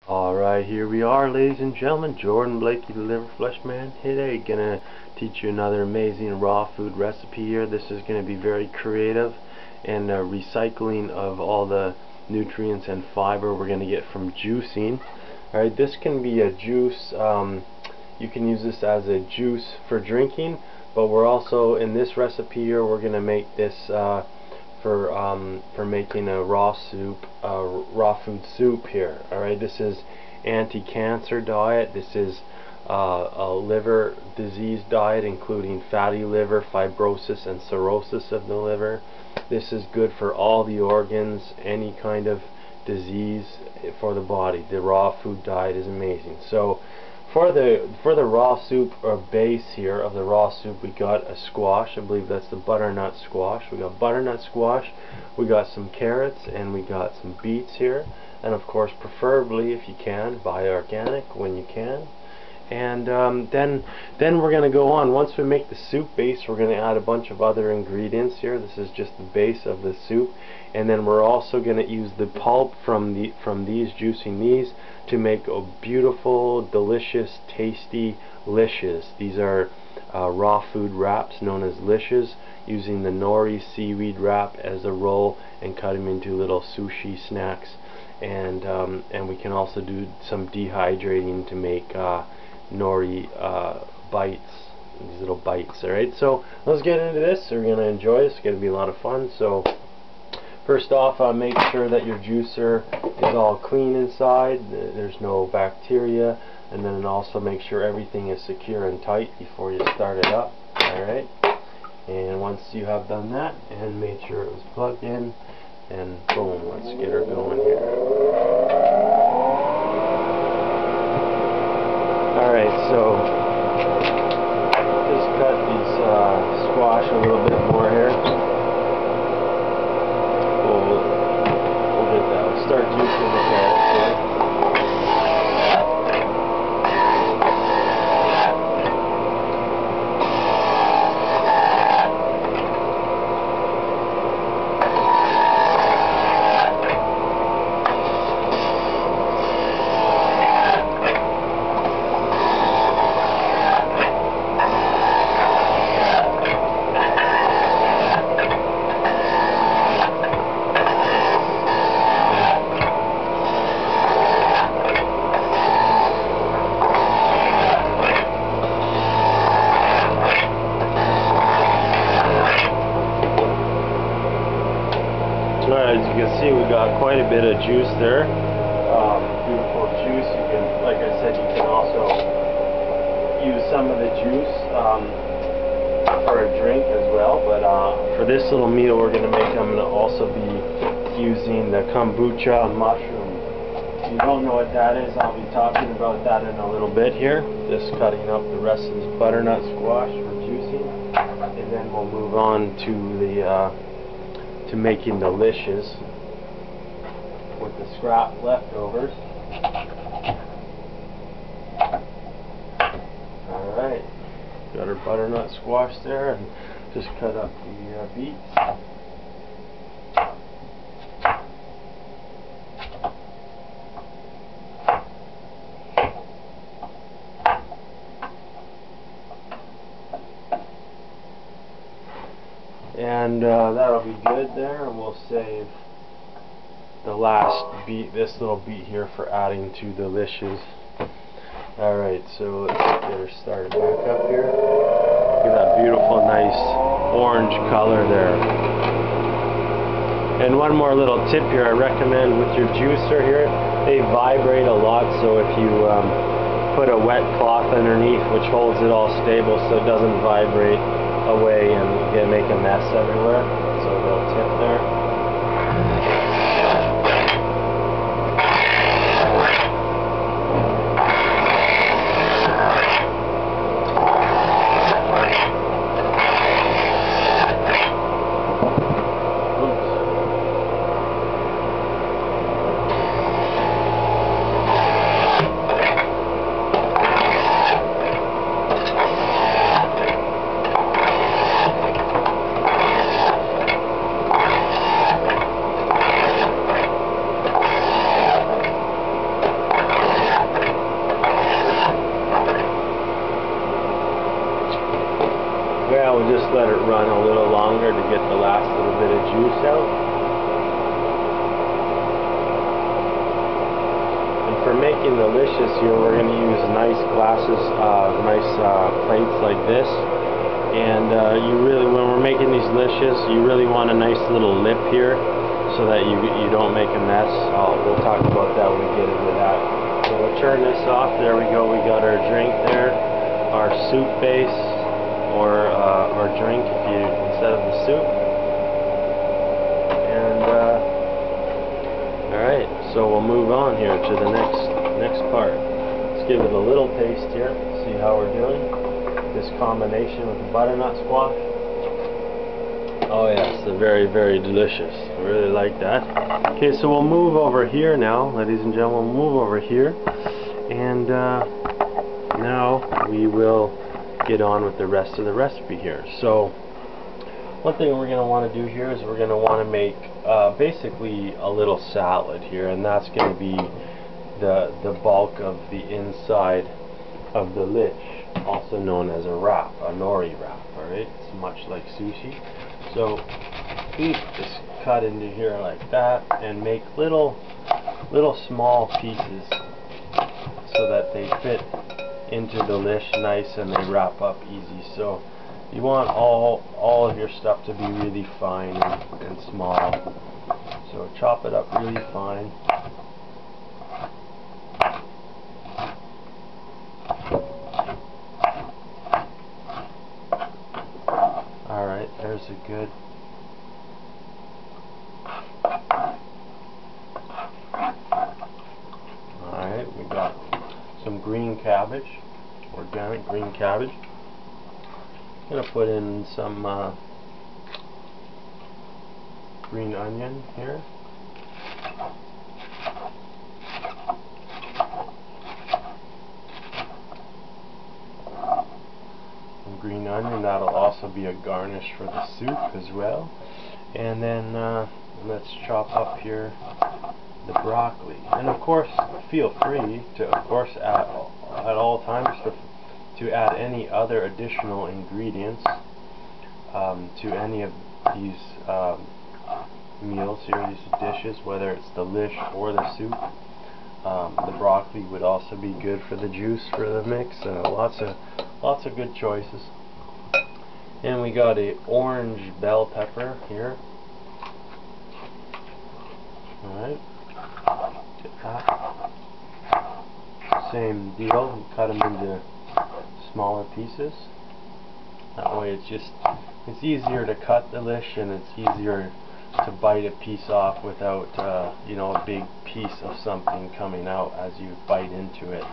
Alright, here we are, ladies and gentlemen. Jordan Blaikie, the Liver Flesh Man. Today, gonna teach you another amazing raw food recipe here. This is gonna be very creative and recycling of all the nutrients and fiber we're gonna get from juicing. Alright, this can be a juice. You can use this as a juice for drinking, but we're also, in this recipe here, we're gonna make this for making a raw food soup here. Alright, this is anti-cancer diet. This is a liver disease diet, including fatty liver, fibrosis, and cirrhosis of the liver. This is good for all the organs, any kind of disease for the body. The raw food diet is amazing. So for the raw soup, or base here of the raw soup, we got a squash. I believe that's the butternut squash. We got butternut squash, we got some carrots, and we got some beets here. And of course, preferably, if you can, buy organic when you can. And then we're going to go on. Once we make the soup base, we're going to add a bunch of other ingredients here. This is just the base of the soup, and then we're also going to use the pulp from these, juicing these, to make a beautiful, delicious, tasty lishes. These are raw food wraps known as lishes, using the nori seaweed wrap as a roll and cut them into little sushi snacks. And we can also do some dehydrating to make nori bites, these little bites. Alright, so let's get into this. We're going to enjoy this. It's going to be a lot of fun. So first off, make sure that your juicer is all clean inside, there's no bacteria, and then also make sure everything is secure and tight before you start it up. Alright, and once you have done that and made sure it was plugged in, and boom, let's get her going here. Alright, so just cut these squash a little bit more here. We'll get that. We'll start juicing the carrots here. As you can see, we got quite a bit of juice there. Beautiful juice. You can, like I said, you can also use some of the juice for a drink as well. But for this little meal we're going to make, I'm going to also be using the kombucha mushroom. If you don't know what that is, I'll be talking about that in a little bit here. Just cutting up the rest of this butternut squash for juicing, and then we'll move on to the to making the lishes with the scrap leftovers. Alright, got our butternut squash there, and just cut up the beets. And that'll be good there, and we'll save the last beet, this little beet here, for adding to the lishes. Alright, so let's get her started back up here. Look at that beautiful, nice orange color there. And one more little tip here, I recommend with your juicer here, they vibrate a lot, so if you put a wet cloth underneath which holds it all stable so it doesn't vibrate away and make a mess everywhere. So a little tip there. we'll just let it run a little longer to get the last little bit of juice out. And for making the licious here, we're going to use nice glasses, plates like this. And you really, when we're making these licious, you really want a nice little lip here so that you don't make a mess. We'll talk about that when we get into that. So we'll turn this off. There we go. We got our drink there, our soup base, or drink if you instead of the soup. And all right, so we'll move on here to the next part. Let's give it a little taste here. See how we're doing. This combination with the butternut squash. Oh yes, they're very, very delicious. I really like that. Okay, so we'll move over here now, ladies and gentlemen. We'll move over here, and now we will get on with the rest of the recipe here. So one thing we're going to want to do here is we're going to want to make basically a little salad here, and that's going to be the bulk of the inside of the lish, also known as a wrap, a nori wrap. Alright, it's much like sushi. So just cut into here like that and make little small pieces so that they fit into the lish nice and they wrap up easy. So you want all of your stuff to be really fine and small. So chop it up really fine. Alright, there's a good alright, we got some green cabbage, organic green cabbage. I'm going to put in some green onion here. Some green onion, that'll also be a garnish for the soup as well. And then let's chop up here the broccoli. And of course, feel free to, of course, at all times to add any other additional ingredients to any of these meals here, these dishes, whether it's the lish or the soup. The broccoli would also be good for the juice for the mix. Lots of good choices. And we got a orange bell pepper here. Alright, get that. Same deal, cut them into smaller pieces. That way it's easier to cut the lish, and it's easier to bite a piece off without you know, a big piece of something coming out as you bite into it.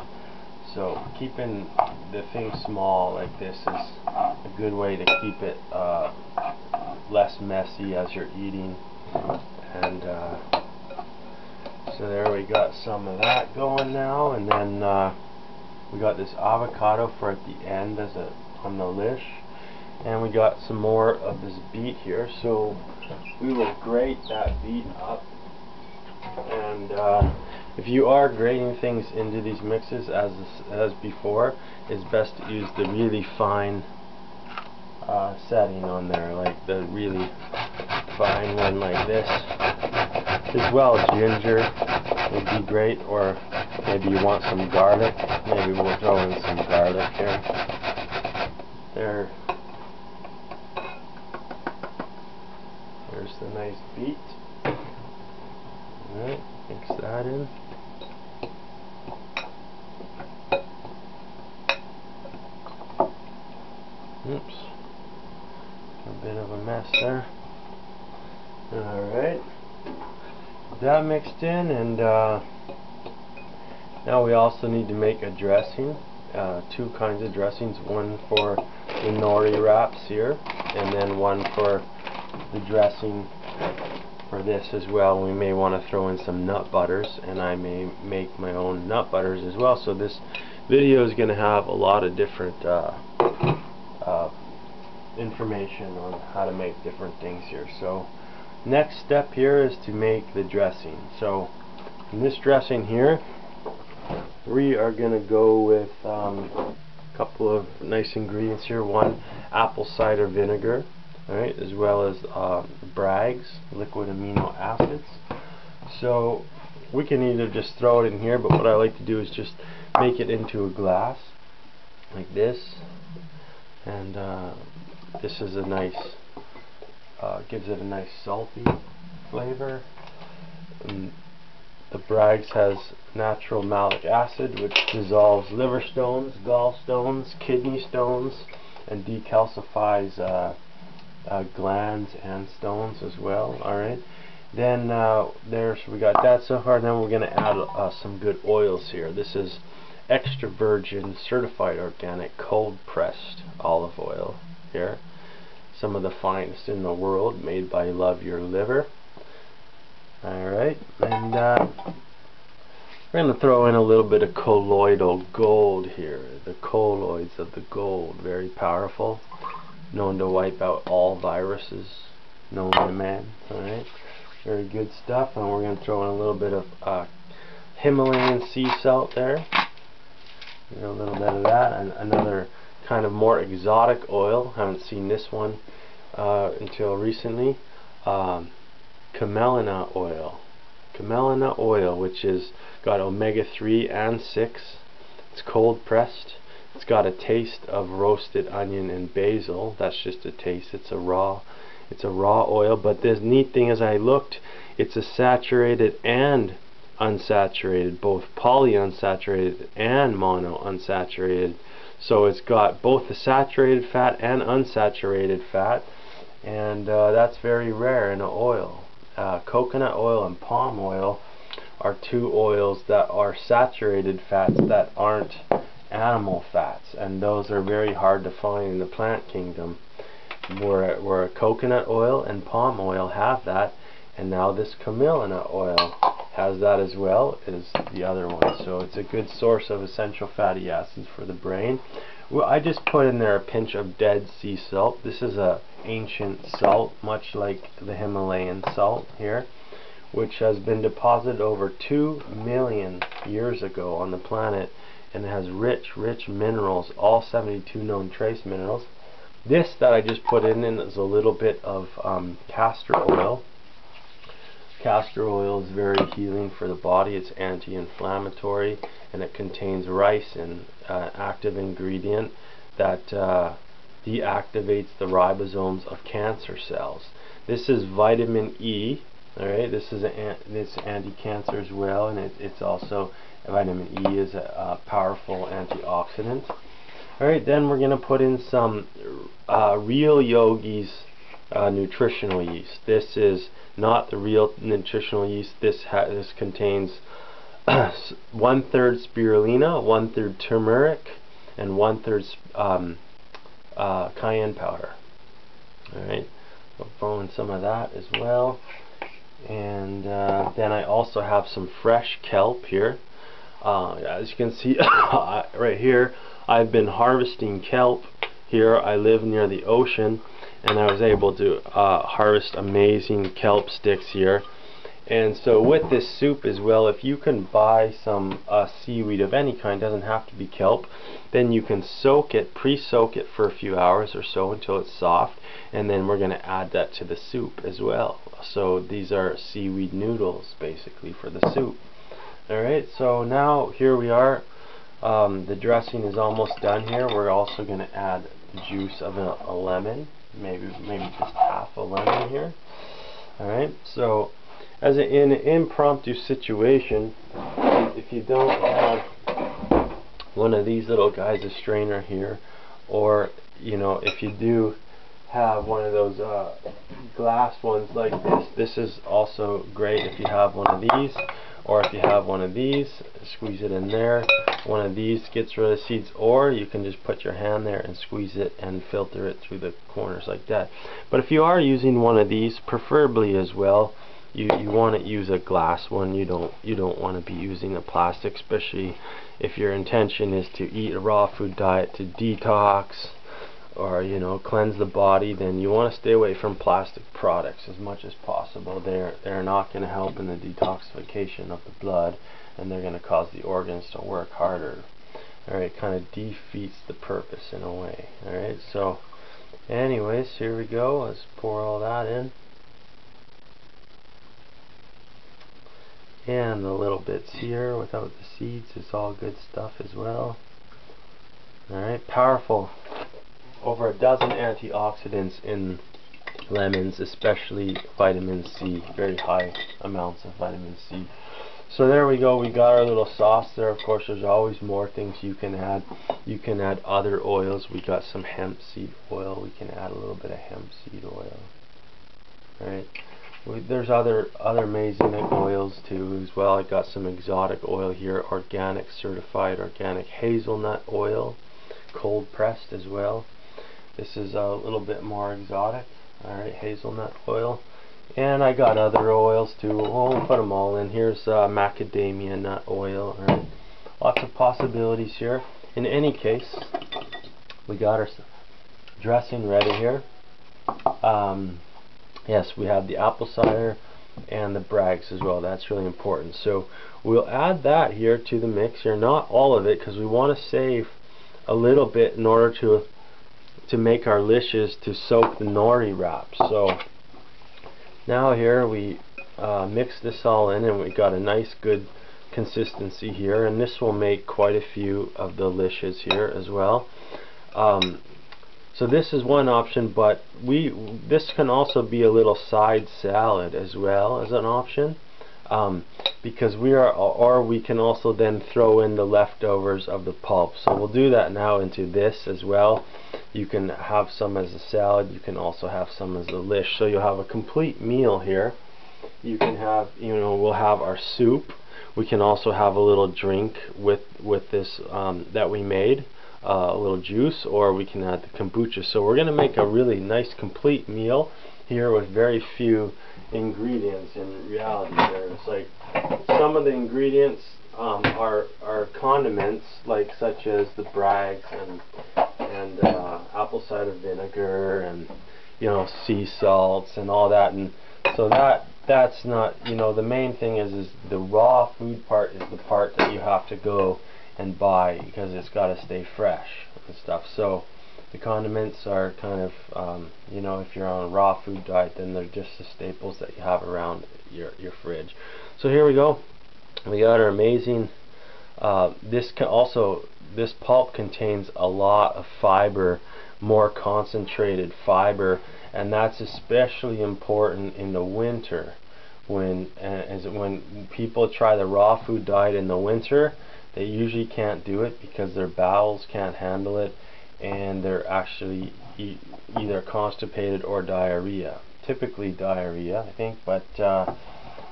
So keeping the thing small like this is a good way to keep it less messy as you're eating. And so there we got some of that going now, and then we got this avocado for at the end as on the lish, and we got some more of this beet here. So we will grate that beet up, and if you are grating things into these mixes as before, it's best to use the really fine setting on there, like the really fine one like this. As well as ginger would be great, or maybe you want some garlic. Maybe we'll throw in some garlic here. There's the nice beet. Alright, mix that in. Oops. A bit of a mess there. Alright. That mixed in, and now we also need to make a dressing. Two kinds of dressings, one for the nori wraps here, and then one for the dressing for this as well. We may want to throw in some nut butters, and I may make my own nut butters as well. So this video is going to have a lot of different information on how to make different things here. So next step here is to make the dressing. So in this dressing here, we are going to go with a couple of nice ingredients here. One, apple cider vinegar, alright, as well as Bragg's liquid amino acids. So we can either just throw it in here, but what I like to do is just make it into a glass like this, and this is a nice gives it a nice salty flavor. And the Bragg's has natural malic acid, which dissolves liver stones, gallstones, kidney stones, and decalcifies glands and stones as well. Alright, then we got that so far. Then we're going to add some good oils here. This is extra virgin certified organic cold pressed olive oil here, some of the finest in the world, made by Love Your Liver. Alright, and we're going to throw in a little bit of colloidal gold here. The colloids of the gold, very powerful, known to wipe out all viruses known to man. Alright, very good stuff. And we're going to throw in a little bit of Himalayan sea salt there. A little bit of that, and another kind of more exotic oil. Haven't seen this one until recently. Camelina oil. Camelina oil, which is got omega-3 and 6. It's cold pressed. It's got a taste of roasted onion and basil. That's just a taste. It's a raw oil. But the neat thing is, I looked, it's a saturated and unsaturated, both polyunsaturated and monounsaturated. So it's got both the saturated fat and unsaturated fat, and that's very rare in an oil. Coconut oil and palm oil are two oils that are saturated fats that aren't animal fats, and those are very hard to find in the plant kingdom, where coconut oil and palm oil have that, and now this camelina oil has that as well as the other one. So it's a good source of essential fatty acids for the brain. Well, I just put in there a pinch of dead sea salt. This is a ancient salt, much like the Himalayan salt here, which has been deposited over 2 million years ago on the planet, and has rich minerals, all 72 known trace minerals. This that I just put in is a little bit of castor oil. Castor oil is very healing for the body. It's anti-inflammatory, and it contains ricin, active ingredient that deactivates the ribosomes of cancer cells. This is vitamin E. Alright, this is it's anti-cancer as well, and it's also, vitamin E is a powerful antioxidant. Alright, then we're going to put in some Real Yogi's nutritional yeast. This is not the real nutritional yeast. This contains 1/3 spirulina, 1/3 turmeric, and 1/3 cayenne powder. Alright, we'll throw in some of that as well. And then I also have some fresh kelp here. As you can see right here, I've been harvesting kelp here. I live near the ocean, and I was able to harvest amazing kelp sticks here. And so with this soup as well, if you can buy some seaweed of any kind, doesn't have to be kelp, then you can soak it, pre-soak it for a few hours or so until it's soft, and then we're going to add that to the soup as well. So these are seaweed noodles basically for the soup. Alright, so now here we are. The dressing is almost done here. We're also going to add the juice of a lemon, maybe just half a lemon here. Alright, so in an impromptu situation, if you don't have one of these little guys, a strainer here, or if you do have one of those glass ones like this is also great if you have one of these, or if you have one of these, squeeze it in there. One of these gets rid of seeds, or you can just put your hand there and squeeze it and filter it through the corners like that. But if you are using one of these, preferably as well, you want to use a glass one. You don't want to be using a plastic, especially if your intention is to eat a raw food diet to detox or cleanse the body. Then you want to stay away from plastic products as much as possible. They're not going to help in the detoxification of the blood, and they're going to cause the organs to work harder. Alright, kind of defeats the purpose in a way. Alright, so Anyways, here we go. Let's pour all that in. And the little bits here without the seeds is all good stuff as well. Alright, powerful. Over a dozen antioxidants in lemons, especially vitamin C. Very high amounts of vitamin C. So there we go, we got our little sauce there. Of course, there's always more things you can add. You can add other oils. We got some hemp seed oil. We can add a little bit of hemp seed oil. Alright. There's other amazing oils too as well. I got some exotic oil here, organic, certified organic hazelnut oil, cold pressed as well. This is a little bit more exotic. Alright, hazelnut oil. And I got other oils too. We'll put them all in. Here's macadamia nut oil. Alright, lots of possibilities here. In any case, we got our dressing ready here. Yes, we have the apple cider and the Bragg's as well. That's really important. So we'll add that here to the mix here. Not all of it, because we want to save a little bit in order to make our lishes to soak the nori wraps. So now here we mix this all in, and we got a nice good consistency here, and this will make quite a few of the lishes here as well. So this is one option, but this can also be a little side salad as well as an option, because we can also then throw in the leftovers of the pulp. So we'll do that now into this as well. You can have some as a salad. You can also have some as a lish. So you'll have a complete meal here. You can have, we'll have our soup. We can also have a little drink with this that we made. A little juice, or we can add the kombucha. So we're going to make a really nice complete meal here with very few ingredients in reality. It's like some of the ingredients are condiments, like such as the Bragg's and apple cider vinegar and sea salts and all that, and so that's not, the main thing is the raw food part is the part that you have to go and buy, because it's got to stay fresh and stuff. So the condiments are kind of, if you're on a raw food diet, then they're just the staples that you have around your fridge. So here we go. We got our amazing. This pulp contains a lot of fiber, more concentrated fiber, and that's especially important in the winter when people try the raw food diet in the winter. They usually can't do it because their bowels can't handle it, and they're actually either constipated or diarrhea. Typically diarrhea, I think, but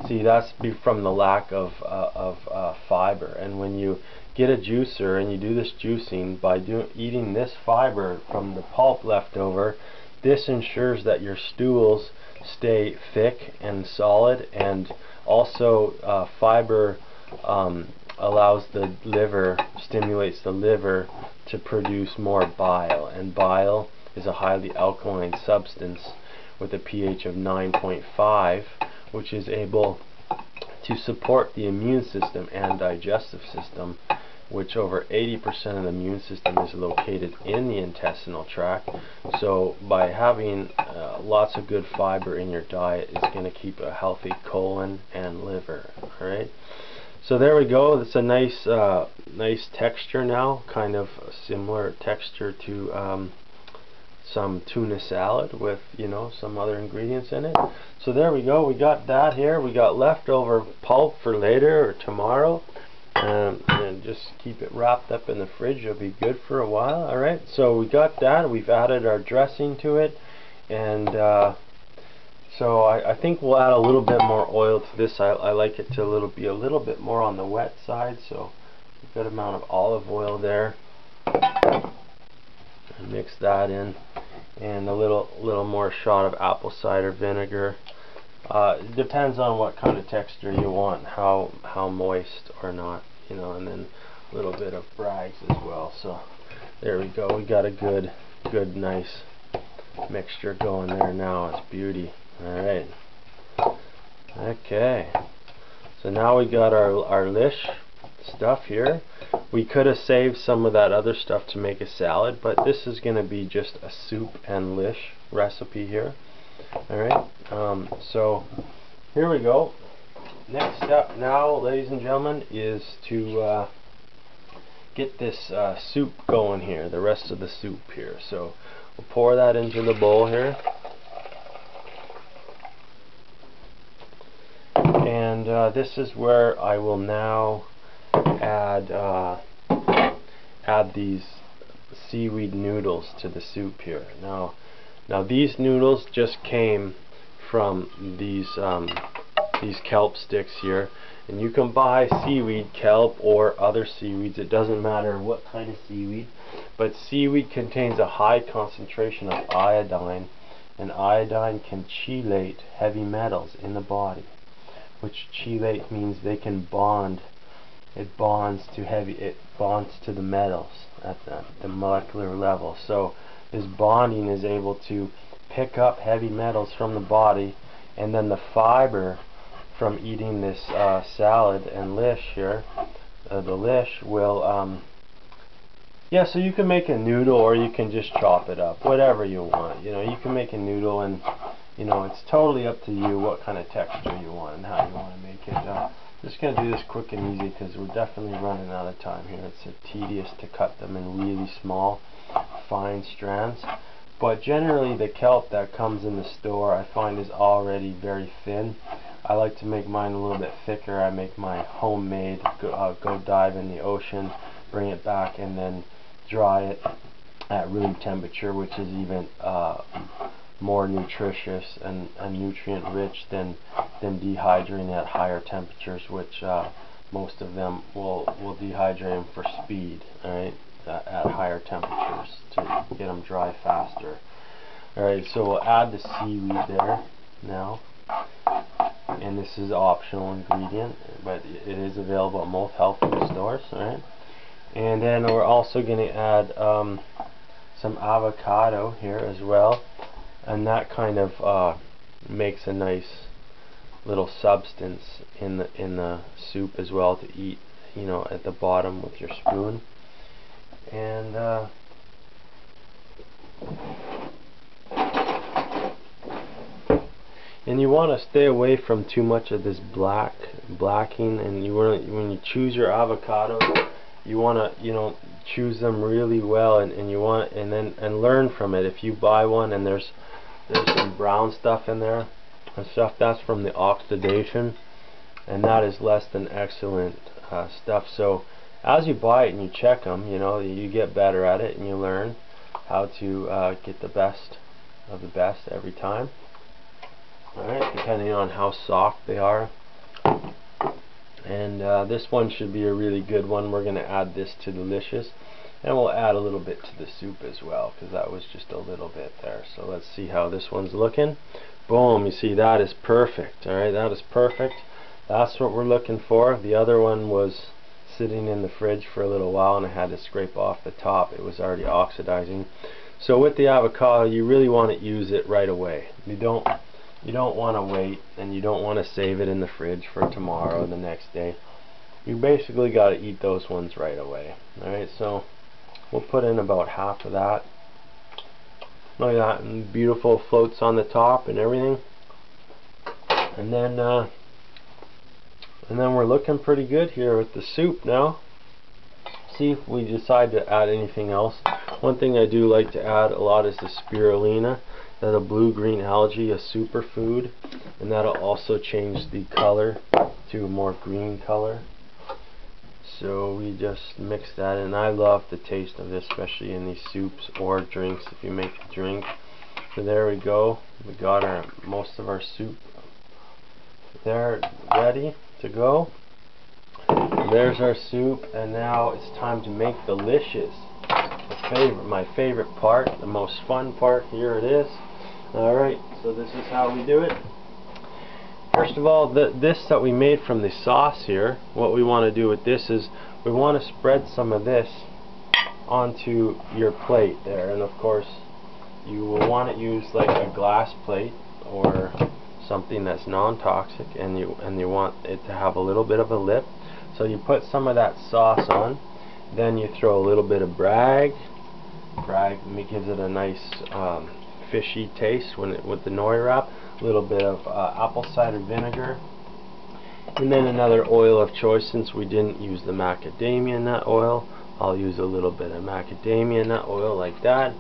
see, that's from the lack of fiber. And when you get a juicer and you do this juicing by eating this fiber from the pulp left over, this ensures that your stools stay thick and solid, and also fiber stimulates the liver to produce more bile, and bile is a highly alkaline substance with a pH of 9.5, which is able to support the immune system and digestive system, which over 80% of the immune system is located in the intestinal tract. So by having lots of good fiber in your diet is going to keep a healthy colon and liver. Alright, so there we go. It's a nice texture now, kind of a similar texture to some tuna salad with some other ingredients in it. So there we go. We got that here. We got leftover pulp for later or tomorrow, and just keep it wrapped up in the fridge. It'll be good for a while. Alright, so we got that. We've added our dressing to it, and so I think we'll add a little bit more oil to this. I like it to be a little bit more on the wet side, so a good amount of olive oil there. And mix that in, and a little more shot of apple cider vinegar. It depends on what kind of texture you want, how moist or not, and then a little bit of Bragg's as well. So there we go. We got a good nice mixture going there now. It's beauty. Alright. Okay. So now we got our lish. stuff here. We could have saved some of that other stuff to make a salad, but this is going to be just a soup and lish recipe here. Alright, so here we go. Next step now, ladies and gentlemen, is to get this soup going here, the rest of the soup here. So we'll pour that into the bowl here. And this is where I will now add these seaweed noodles to the soup here. Now these noodles just came from these kelp sticks here, and you can buy seaweed, kelp, or other seaweeds. It doesn't matter what kind of seaweed, but seaweed contains a high concentration of iodine, and iodine can chelate heavy metals in the body, which chelate means they can bond. It bonds to the metals at the molecular level. So this bonding is able to pick up heavy metals from the body, and then the fiber from eating this salad and lish here, the lish will yeah, so you can make a noodle, or you can just chop it up, whatever you want. You know, you can make a noodle, and you know, it's totally up to you what kind of texture you want and how you want to make it. Just going to do this quick and easy because we're definitely running out of time here. It's tedious to cut them in really small, fine strands. But generally the kelp that comes in the store I find is already very thin. I like to make mine a little bit thicker. I make my homemade, go dive in the ocean, bring it back, and then dry it at room temperature, which is even more nutritious and nutrient rich than dehydrating at higher temperatures, which most of them will dehydrate them for speed, alright, at higher temperatures to get them dry faster. Alright, so we'll add the seaweed there now, and this is optional ingredient, but it is available at most health food stores. Alright, and then we're also going to add some avocado here as well, and that kind of makes a nice little substance in the soup as well to eat, you know, at the bottom with your spoon. And you want to stay away from too much of this blacking, and you want to, when you choose your avocados, you want to, you know, choose them really well, and you want, and learn from it. If you buy one and there's some brown stuff in there and stuff, that's from the oxidation, and that is less than excellent stuff. So as you buy it and you check them, you know, you get better at it, and you learn how to get the best of the best every time. Alright, depending on how soft they are. And this one should be a really good one. We're going to add this to delicious, and we'll add a little bit to the soup as well, because that was just a little bit there. So let's see how this one's looking. Boom, you see, that is perfect. Alright, that is perfect. That's what we're looking for. The other one was sitting in the fridge for a little while, and I had to scrape off the top. It was already oxidizing. So with the avocado, you really want to use it right away. You don't want to wait, and you don't want to save it in the fridge for tomorrow or the next day. You basically got to eat those ones right away. Alright, so we'll put in about half of that. Look at that, and beautiful floats on the top and everything. And then we're looking pretty good here with the soup now. See if we decide to add anything else. One thing I do like to add a lot is the spirulina. That's a blue-green algae, a superfood, and that'll also change the color to a more green color. So we just mix that in. I love the taste of this, especially in these soups or drinks if you make a drink. So there we go. We got most of our soup there ready to go. There's our soup, and now it's time to make delicious. My favorite part, the most fun part. Here it is. Alright, so this is how we do it. First of all, this that we made from the sauce here, what we want to do with this is we want to spread some of this onto your plate there, and of course you will want to use like a glass plate or something that's non-toxic, and you want it to have a little bit of a lip. So you put some of that sauce on, then you throw a little bit of bragg gives it a nice fishy taste with the nori wrap, a little bit of apple cider vinegar, and then another oil of choice. Since we didn't use the macadamia nut oil, I'll use a little bit of macadamia nut oil like that,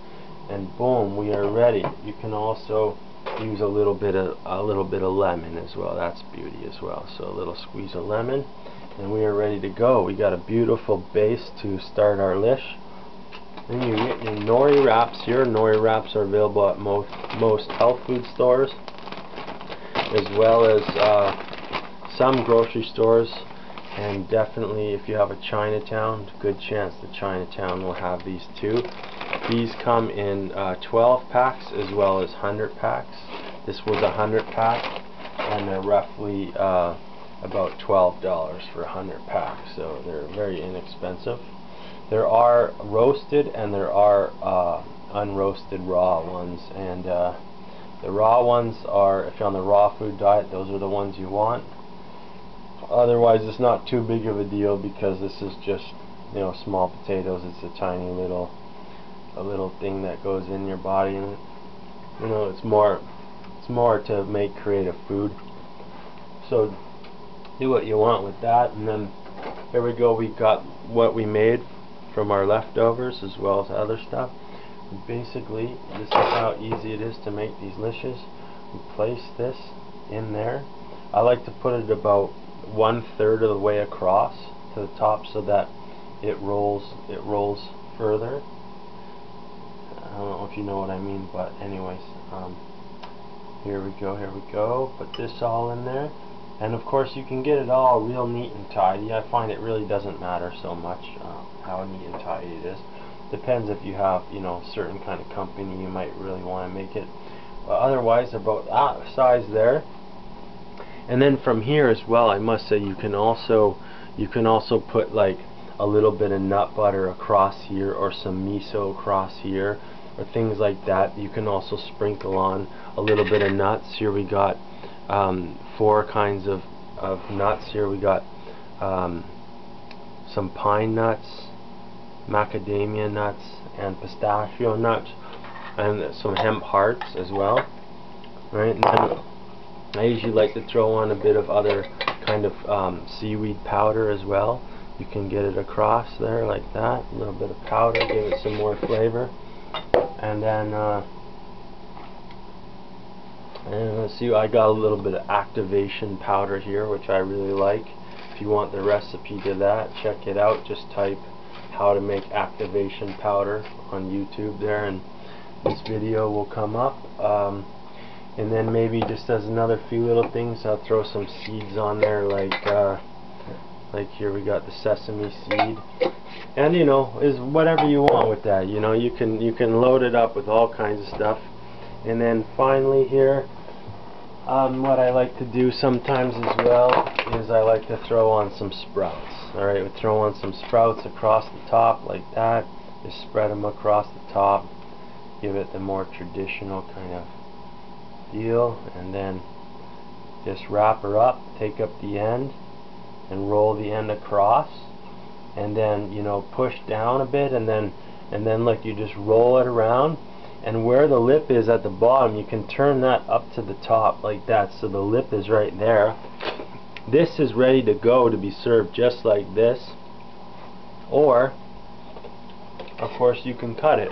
and boom, we are ready. You can also use a little bit of lemon as well. That's beauty as well. So a little squeeze of lemon, and we are ready to go. We got a beautiful base to start our lish. Then you get your nori wraps here. Nori wraps are available at most health food stores, as well as some grocery stores, and definitely if you have a Chinatown, good chance the Chinatown will have these too. These come in 12 packs as well as 100 packs. This was a 100 pack, and they're roughly about $12 for a 100 packs, so they're very inexpensive. There are roasted and there are unroasted raw ones, and the raw ones are, if you're on the raw food diet, those are the ones you want. Otherwise, it's not too big of a deal, because this is just, you know, small potatoes. It's a tiny little thing that goes in your body, and you know, it's more to make creative food. So do what you want with that. And then here we go. We got what we made from our leftovers as well as other stuff. And basically, this is how easy it is to make these lishes. We place this in there. I like to put it about 1/3 of the way across to the top, so that it rolls further. I don't know if you know what I mean, but anyways, here we go. Put this all in there, and of course you can get it all real neat and tidy. I find it really doesn't matter so much how neat and tidy it is. Depends if you have, you know, certain kind of company, you might really want to make it. Otherwise, about that size there. And then from here as well, I must say, you can also put like a little bit of nut butter across here, or some miso across here, or things like that. You can also sprinkle on a little bit of nuts. Here we got 4 kinds of nuts. Here we got some pine nuts, macadamia nuts, and pistachio nuts, and some hemp hearts as well. Right, and then I usually like to throw on a bit of other kind of seaweed powder as well. You can get it across there like that, a little bit of powder, give it some more flavor. And then let's see, I got a little bit of activation powder here, which I really like. If you want the recipe to that, check it out. Just type how to make activation powder on YouTube there, and this video will come up. And then maybe just as another few little things, I'll throw some seeds on there, like here we got the sesame seed, and you know, is whatever you want with that. You know, you can load it up with all kinds of stuff. And then finally here, what I like to do sometimes as well is I like to throw on some sprouts. Alright, we throw on some sprouts across the top like that. Just spread them across the top, give it the more traditional kind of deal, and then just wrap her up, take up the end and roll the end across, and then, you know, push down a bit, and then like you just roll it around, and where the lip is at the bottom, you can turn that up to the top like that, so the lip is right there. This is ready to go to be served just like this, or of course you can cut it.